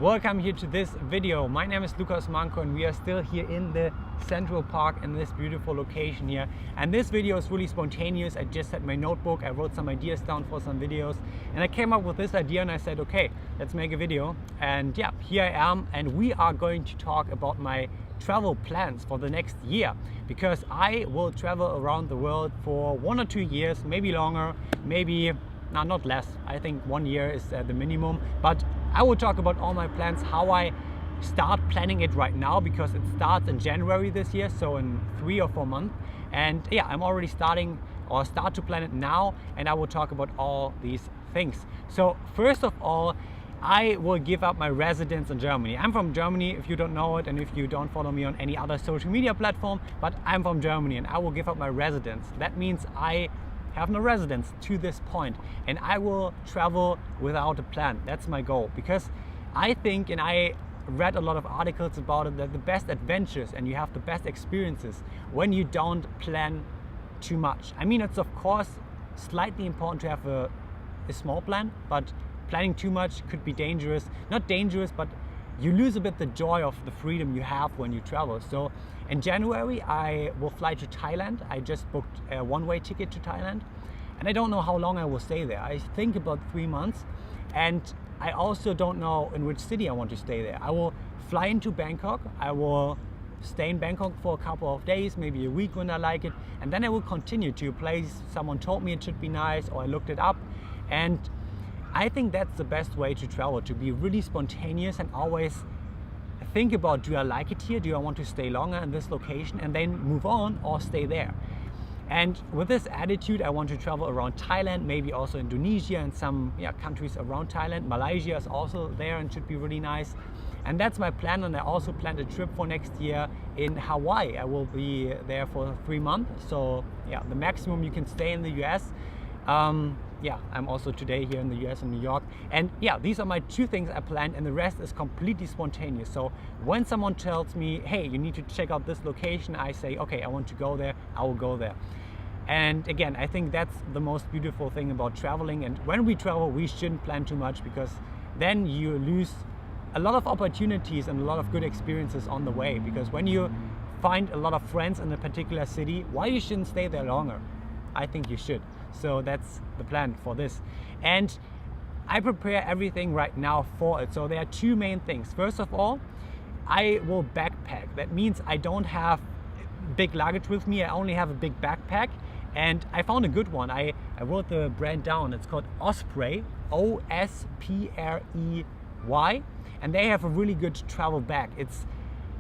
Welcome here to this video. My name is Lukas Mankow and we are still here in the Central Park in this beautiful location here. And this video is really spontaneous. I just had my notebook, I wrote some ideas down for some videos and I came up with this idea and I said, okay, let's make a video. And yeah, here I am and we are going to talk about my travel plans for the next year, because I will travel around the world for 1 or 2 years, maybe longer, maybe not less. I think 1 year is the minimum, but I will talk about all my plans, how I start planning it right now, because it starts in January this year, so in 3 or 4 months. And yeah, I'm already start to plan it now, and I will talk about all these things. So first of all, I will give up my residence in Germany. I'm from Germany, if you don't know it, and if you don't follow me on any other social media platform, but I'm from Germany and I will give up my residence. That means I have no residence to this point and I will travel without a plan. That's my goal, because I think, and I read a lot of articles about it, that the best adventures and you have the best experiences when you don't plan too much. I mean, it's of course slightly important to have a small plan, but planning too much could be dangerous. Not dangerous, but you lose a bit the joy of the freedom you have when you travel. So in January I will fly to Thailand. I just booked a one-way ticket to Thailand and I don't know how long I will stay there. I think about 3 months, and I also don't know in which city I want to stay there. I will fly into Bangkok. I will stay in Bangkok for a couple of days, maybe a week when I like it, and then I will continue to a place someone told me it should be nice, or I looked it up. And I think that's the best way to travel, to be really spontaneous and always think about, do I like it here? Do I want to stay longer in this location and then move on, or stay there? And with this attitude, I want to travel around Thailand, maybe also Indonesia and some countries around Thailand. Malaysia is also there and should be really nice. And that's my plan. And I also planned a trip for next year in Hawaii. I will be there for 3 months. So yeah, the maximum you can stay in the US. I'm also today here in the US in New York, and yeah, these are my 2 things I planned, and the rest is completely spontaneous. So when someone tells me, hey, you need to check out this location, I say, okay, I want to go there, I will go there. And again, I think that's the most beautiful thing about traveling. And when we travel, we shouldn't plan too much, because then you lose a lot of opportunities and a lot of good experiences on the way. Because when you find a lot of friends in a particular city, why you shouldn't stay there longer? I think you should. So that's the plan for this. And I prepare everything right now for it. So there are 2 main things. First of all, I will backpack. That means I don't have big luggage with me. I only have a big backpack. And I found a good one. I wrote the brand down. It's called Osprey, Osprey. And they have a really good travel bag.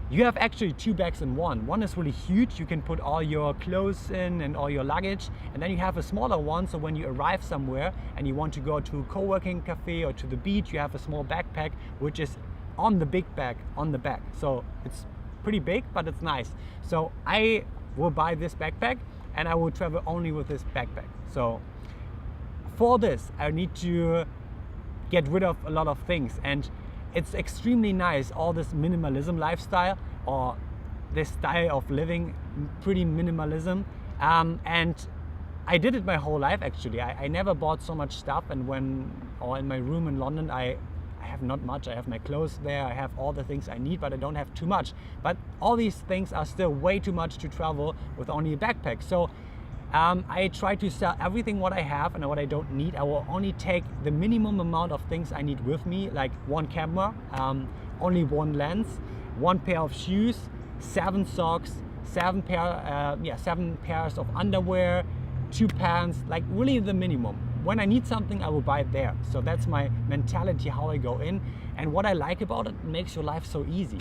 You have actually 2 bags in one. One is really huge. You can put all your clothes in and all your luggage. And then you have a smaller one. So when you arrive somewhere and you want to go to a co-working cafe or to the beach, you have a small backpack, which is on the big bag on the back. So it's pretty big, but it's nice. So I will buy this backpack and I will travel only with this backpack. So for this, I need to get rid of a lot of things. And it's extremely nice, all this minimalism lifestyle, or this style of living, pretty minimalism. And I did it my whole life actually. I never bought so much stuff, and in my room in London, I have not much. I have my clothes there, I have all the things I need, but I don't have too much. But all these things are still way too much to travel with only a backpack. So I try to sell everything what I have and what I don't need. I will only take the minimum amount of things I need with me, like 1 camera, only 1 lens, 1 pair of shoes, 7 socks, 7 pairs of underwear, 2 pants, like really the minimum. When I need something, I will buy it there. So that's my mentality, how I go in. And what I like about it makes your life so easy.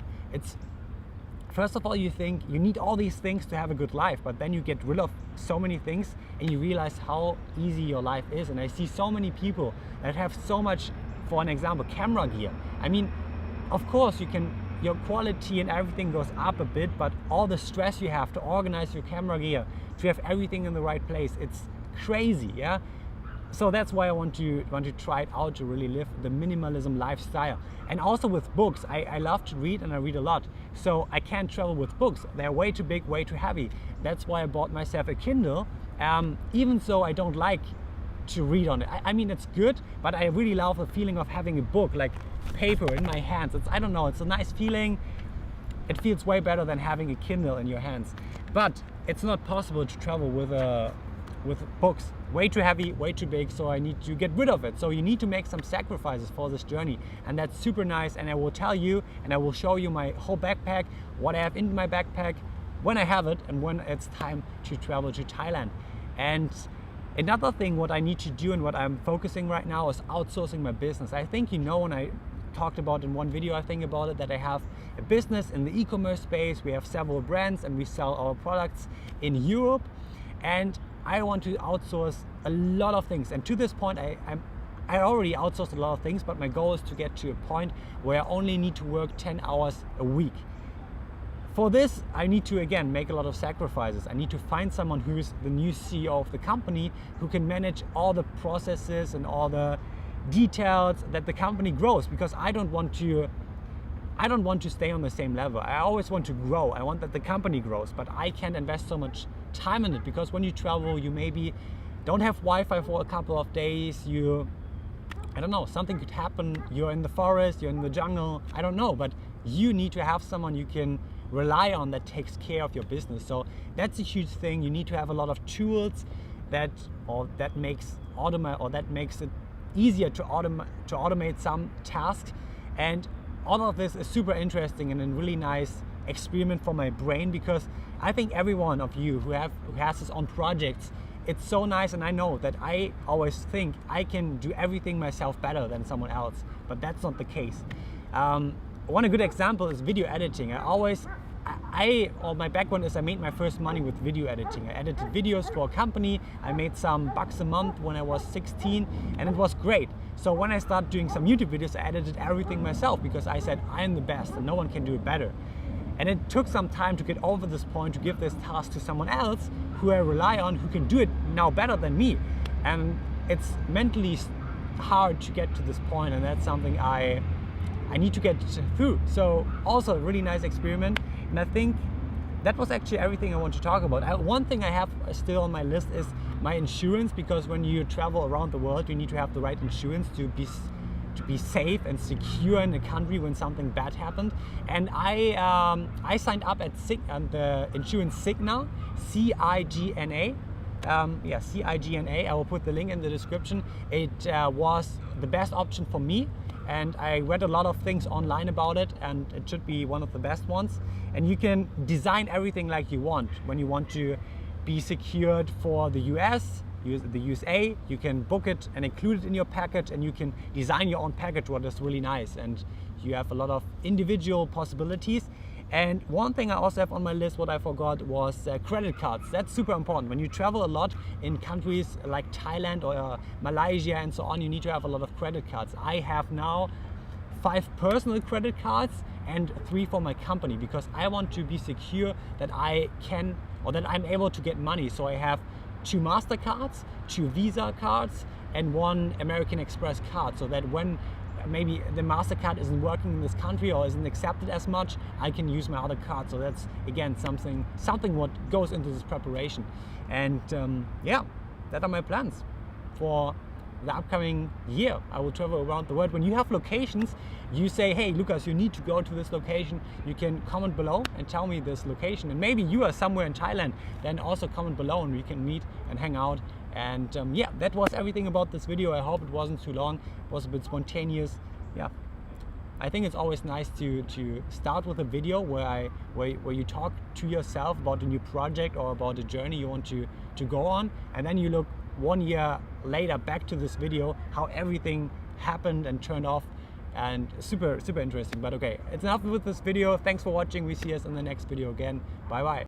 First of all, you think you need all these things to have a good life, but then you get rid of so many things and you realize how easy your life is. And I see so many people that have so much, for an example, camera gear. I mean, of course your quality and everything goes up a bit, but all the stress you have to organize your camera gear, to have everything in the right place, it's crazy, yeah? So that's why I want to try it out, to really live the minimalism lifestyle. And also with books, I love to read and I read a lot. So I can't travel with books. They're way too big, way too heavy. That's why I bought myself a Kindle, even though I don't like to read on it. I mean, it's good, but I really love the feeling of having a book, like paper in my hands. I don't know, it's a nice feeling. It feels way better than having a Kindle in your hands. But it's not possible to travel with books. Way too heavy, way too big, so I need to get rid of it. So you need to make some sacrifices for this journey, and that's super nice. And I will tell you, and I will show you my whole backpack, what I have in my backpack, when I have it, and when it's time to travel to Thailand. And another thing what I need to do and what I'm focusing right now is outsourcing my business. I think you know, when I talked about in one video I think about it, that I have a business in the e-commerce space. We have several brands and we sell our products in Europe, and I want to outsource a lot of things. And to this point I already outsourced a lot of things, but my goal is to get to a point where I only need to work 10 hours a week. For this, I need to again make a lot of sacrifices. I need to find someone who's the new CEO of the company, who can manage all the processes and all the details that the company grows, because I don't want to stay on the same level. I always want to grow. I want that the company grows, but I can't invest so much time in it, because when you travel, you maybe don't have Wi-Fi for a couple of days. I don't know, something could happen. You're in the forest, you're in the jungle, I don't know, but you need to have someone you can rely on that takes care of your business. So that's a huge thing. You need to have a lot of tools that makes it easier to automate some tasks. And all of this is super interesting and a really nice experiment for my brain, because I think every one of you who has his own projects, it's so nice. And I know that I always think I can do everything myself better than someone else, but that's not the case. One good example is video editing. My background is I made my first money with video editing. I edited videos for a company. I made some bucks a month when I was 16, and it was great. So when I started doing some YouTube videos, I edited everything myself, because I said I'm the best and no one can do it better. And it took some time to get over this point, to give this task to someone else who I rely on, who can do it now better than me. And it's mentally hard to get to this point, and that's something I need to get through. So also a really nice experiment. And I think that was actually everything I want to talk about. One thing I have still on my list is my insurance, because when you travel around the world, you need to have the right insurance to be safe and secure in a country when something bad happened. And I signed up at the insurance Cigna, C-I-G-N-A. C-I-G-N-A. I will put the link in the description. It was the best option for me, and I read a lot of things online about it, and it should be one of the best ones. And you can design everything like you want. When you want to be secured for the the USA, you can book it and include it in your package, and you can design your own package, what is really nice. And you have a lot of individual possibilities. And one thing I also have on my list, what I forgot, was credit cards. That's super important. When you travel a lot in countries like Thailand or Malaysia and so on, you need to have a lot of credit cards. I have now 5 personal credit cards and 3 for my company, because I want to be secure that that I'm able to get money. So I have 2 MasterCards, 2 Visa cards, and 1 American Express card, so that when maybe the MasterCard isn't working in this country or isn't accepted as much, I can use my other card. So that's again something what goes into this preparation. And that are my plans for the upcoming year. I will travel around the world. When you have locations, you say, hey Lukas, you need to go to this location, you can comment below and tell me this location. And maybe you are somewhere in Thailand, then also comment below and we can meet and hang out. And that was everything about this video. I hope it wasn't too long. It was a bit spontaneous. I think it's always nice to start with a video where you talk to yourself about a new project or about a journey you want to go on, and then you look 1 year later back to this video, how everything happened and turned off, and super interesting. But okay, it's enough with this video. Thanks for watching. We see us in the next video again. Bye bye.